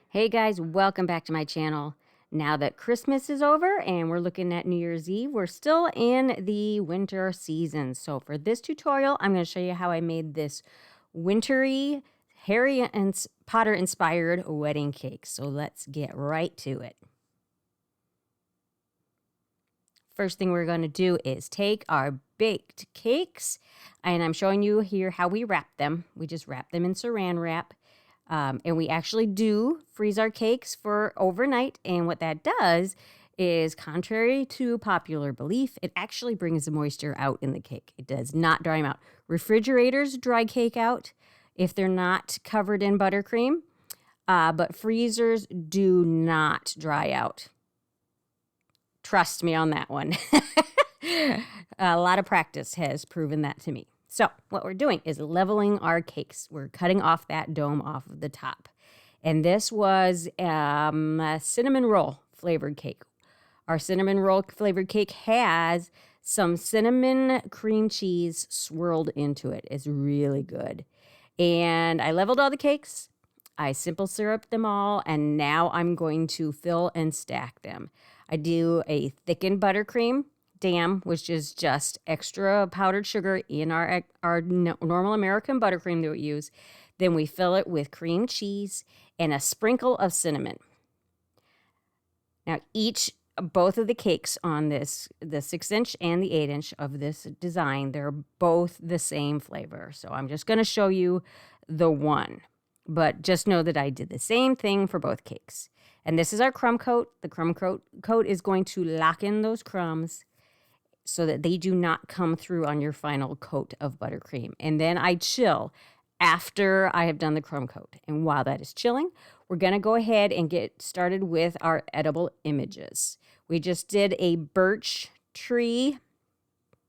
Hey guys, welcome back to my channel. Now that Christmas is over and we're looking at New Year's Eve, we're still in the winter season. So for this tutorial, I'm going to show you how I made this wintry Harry and Potter inspired wedding cake. So let's get right to it. First thing we're going to do is take our baked cakes, and I'm showing you here how we wrap them. We just wrap them in saran wrap. And we actually do freeze our cakes for overnight. And what that does is, contrary to popular belief, it actually brings the moisture out in the cake. It does not dry them out. Refrigerators dry cake out if they're not covered in buttercream, but freezers do not dry out. Trust me on that one. A lot of practice has proven that to me. So what we're doing is leveling our cakes. We're cutting off that dome off of the top. And this was a cinnamon roll flavored cake. Our cinnamon roll flavored cake has some cinnamon cream cheese swirled into it. It's really good. And I leveled all the cakes. I simple syruped them all, and now I'm going to fill and stack them. I do a thickened buttercream dam, which is just extra powdered sugar in our normal American buttercream that we use. Then we fill it with cream cheese and a sprinkle of cinnamon. Now both of the cakes on this, the 6-inch and the 8-inch of this design, they're both the same flavor. So I'm just going to show you the one, but just know that I did the same thing for both cakes. And this is our crumb coat. The crumb coat is going to lock in those crumbs so that they do not come through on your final coat of buttercream. And then I chill after I have done the crumb coat. And while that is chilling, we're going to go ahead and get started with our edible images. We just did a birch tree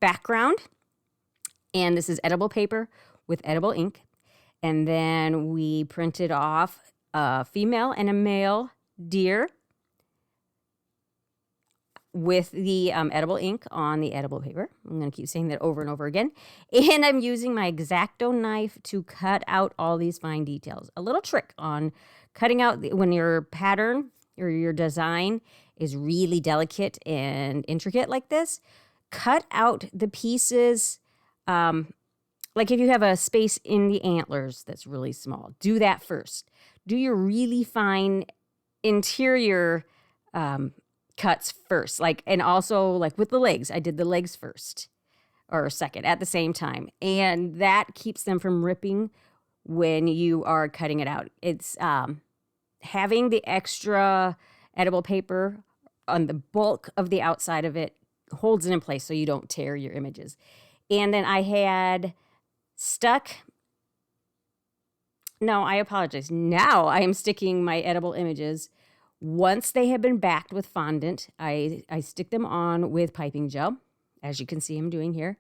background, and this is edible paper with edible ink. And then we printed off a female and a male deer with the edible ink on the edible paper. I'm going to keep saying that over and over again. And I'm using my X-Acto knife to cut out all these fine details. A little trick on cutting out when your pattern or your design is really delicate and intricate like this, cut out the pieces. Like if you have a space in the antlers that's really small, do that first. Do your really fine interior cuts first, and also with the legs, I did the legs first or second at the same time, and that keeps them from ripping when you are cutting it out. It's having the extra edible paper on the bulk of the outside of it holds it in place so you don't tear your images. And then I had I apologize. Now I am sticking my edible images. Once they have been backed with fondant, I stick them on with piping gel, as you can see I'm doing here.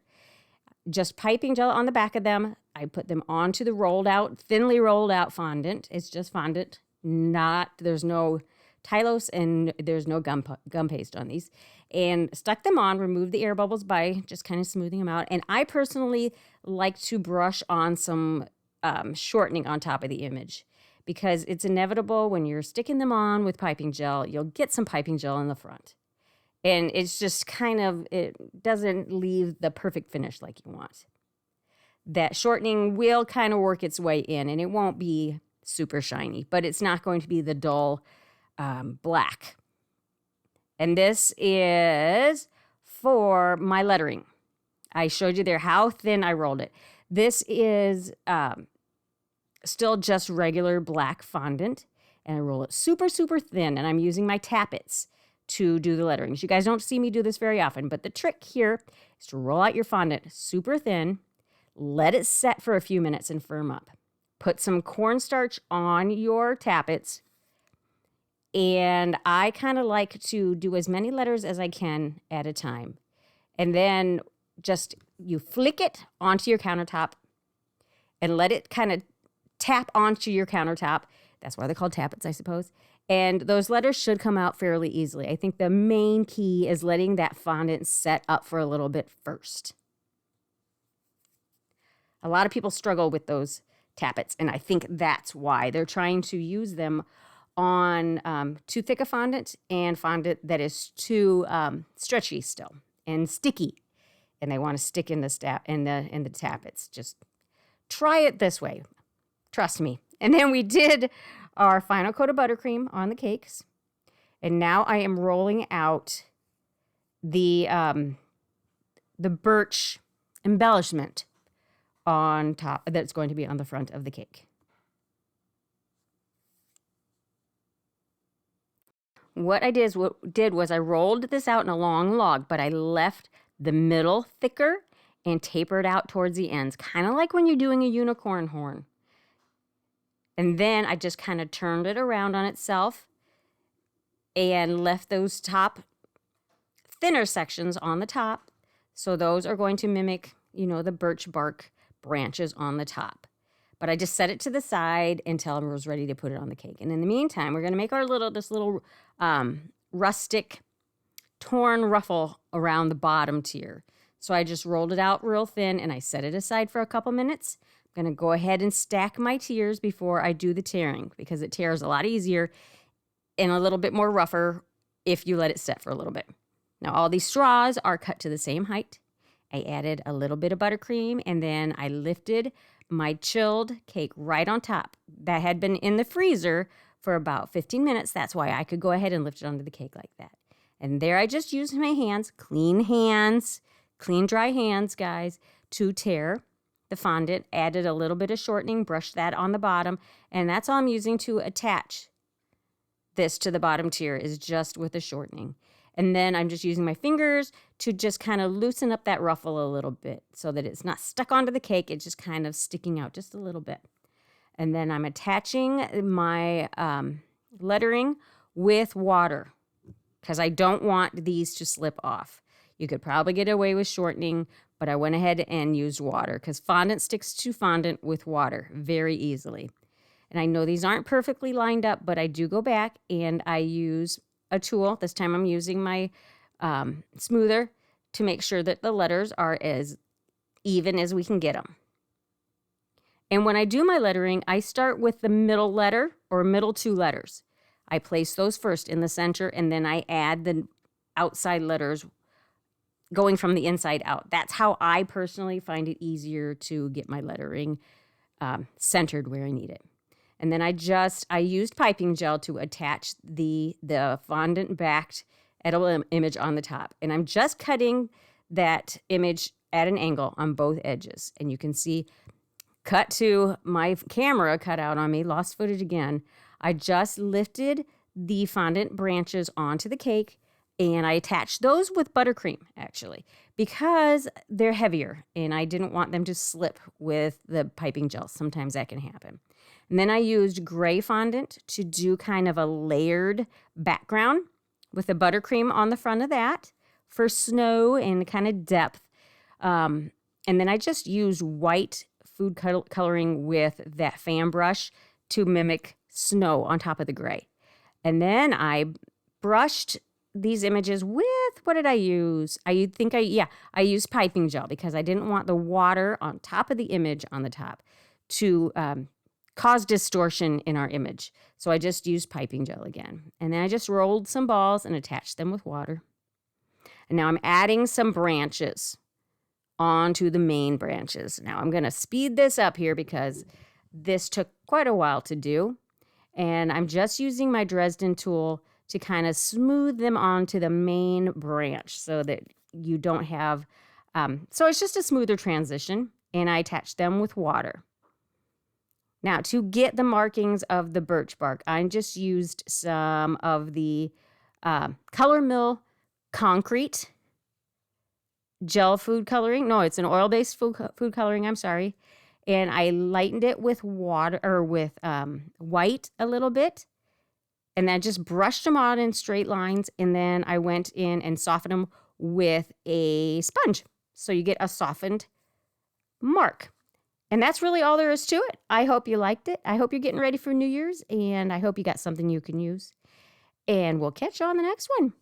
Just piping gel on the back of them. I put them onto the thinly rolled out fondant. It's just fondant. There's no Tylose and there's no gum paste on these. And stuck them on, removed the air bubbles by just kind of smoothing them out. And I personally like to brush on some shortening on top of the image, because it's inevitable when you're sticking them on with piping gel, you'll get some piping gel in the front. And it's just it doesn't leave the perfect finish like you want. That shortening will kind of work its way in, and it won't be super shiny, but it's not going to be the dull black. And this is for my lettering. I showed you there how thin I rolled it. This is still just regular black fondant, and I roll it super, super thin, and I'm using my Tappits to do the letterings. You guys don't see me do this very often, but the trick here is to roll out your fondant super thin, let it set for a few minutes and firm up. Put some cornstarch on your Tappits, and I kind of like to do as many letters as I can at a time. And then you flick it onto your countertop and let it kind of tap onto your countertop. That's why they're called Tappits, I suppose. And those letters should come out fairly easily. I think the main key is letting that fondant set up for a little bit first. A lot of people struggle with those Tappits, and I think that's why. They're trying to use them on too thick a fondant and fondant that is too stretchy still and sticky, and they want to stick in the tappets. Just try it this way. Trust me. And then we did our final coat of buttercream on the cakes. And now I am rolling out the birch embellishment on top that's going to be on the front of the cake. What I did was I rolled this out in a long log, but I left the middle thicker and tapered out towards the ends, kind of like when you're doing a unicorn horn. And then I just kind of turned it around on itself and left those top thinner sections on the top. So those are going to mimic, the birch bark branches on the top. But I just set it to the side until I was ready to put it on the cake. And in the meantime, we're going to make this little rustic torn ruffle around the bottom tier. So I just rolled it out real thin and I set it aside for a couple minutes. I'm going to go ahead and stack my tiers before I do the tearing, because it tears a lot easier and a little bit more rougher if you let it set for a little bit. Now all these straws are cut to the same height. I added a little bit of buttercream, and then I lifted my chilled cake right on top. That had been in the freezer for about 15 minutes. That's why I could go ahead and lift it onto the cake like that. And there I just used my hands, clean, dry hands, guys, to tear the fondant. Added a little bit of shortening, brushed that on the bottom, and that's all I'm using to attach this to the bottom tier, is just with the shortening. And then I'm just using my fingers to just kind of loosen up that ruffle a little bit so that it's not stuck onto the cake. It's just kind of sticking out just a little bit. And then I'm attaching my lettering with water because I don't want these to slip off. You could probably get away with shortening, but I went ahead and used water because fondant sticks to fondant with water very easily. And I know these aren't perfectly lined up, but I do go back and I use a tool. This time I'm using my smoother to make sure that the letters are as even as we can get them. And when I do my lettering, I start with the middle letter or middle two letters. I place those first in the center, and then I add the outside letters going from the inside out. That's how I personally find it easier to get my lettering centered where I need it. And then I used piping gel to attach the fondant-backed edible image on the top. And I'm just cutting that image at an angle on both edges. And you can see, cut to my camera cut out on me, lost footage again. I just lifted the fondant branches onto the cake, and I attached those with buttercream, actually, because they're heavier, and I didn't want them to slip with the piping gel. Sometimes that can happen. And then I used gray fondant to do kind of a layered background with the buttercream on the front of that for snow and kind of depth. And then I just used white food coloring with that fan brush to mimic snow on top of the gray. And then I brushed these images with, what did I use? I used piping gel because I didn't want the water on top of the image on the top to cause distortion in our image. So I just used piping gel again. And then I just rolled some balls and attached them with water. And now I'm adding some branches onto the main branches. Now I'm going to speed this up here because this took quite a while to do. And I'm just using my Dresden tool to kind of smooth them onto the main branch so that you don't have, so it's just a smoother transition. And I attach them with water. Now, to get the markings of the birch bark, I just used some of the Color Mill Concrete gel food coloring. No, it's an oil-based food coloring, I'm sorry. And I lightened it with water, or with white a little bit. And then I just brushed them on in straight lines. And then I went in and softened them with a sponge. So you get a softened mark. And that's really all there is to it. I hope you liked it. I hope you're getting ready for New Year's, and I hope you got something you can use. And we'll catch you on the next one.